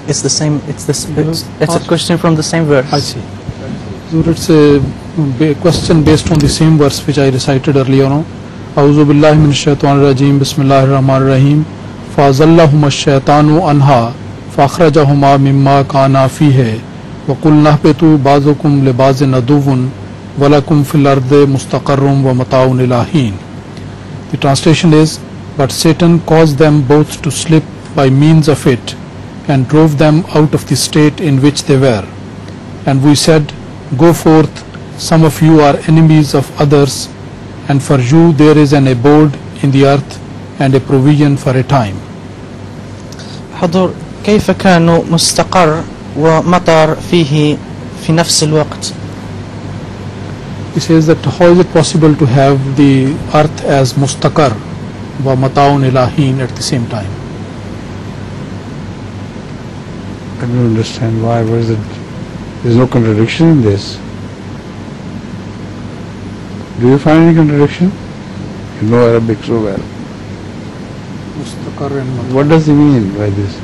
It's the same. It's a question from the same verse. I see. So it's a question based on the same verse which I recited earlier on. A'udhu billahi minash shaitanir rajim. Bismillahir rahmanir rahim. Fa'azallahuma ash-shaytanu anha fa'akhrajahuma mimma kana fihi wa qulna ihbitu ba'dukum li ba'din aduwwun wa lakum fil ardi mustaqarrun wa mataun ila hin. The translation is, but Satan caused them both to slip by means of it and drove them out of the state in which they were. And we said, go forth, some of you are enemies of others, and for you there is an abode in the earth and a provision for a time. حضور كيف كانوا مستقر ومطر فيه في نفس الوقت؟ He says that how is it possible to have the earth as mustaqar wa mataun ila hin at the same time? I don't understand why. What is it? There's no contradiction in this. Do you find any contradiction? You know Arabic so well. Mustaqar and mataun. What does he mean by this?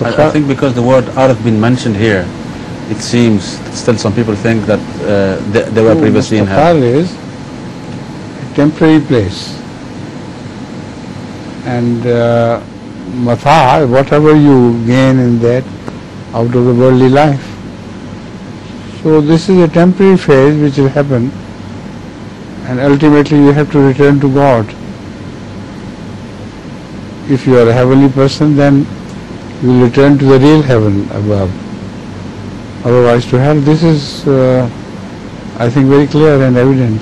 I think because the word Arth been mentioned here, it seems still some people think that they were previously in hell. Mustaqarrun is a temporary place. And Mata, whatever you gain in that out of the worldly life. So this is a temporary phase which will happen, and ultimately you have to return to God. If you are a heavenly person, then you will return to the real heaven above. Otherwise to hell. This is, I think, very clear and evident.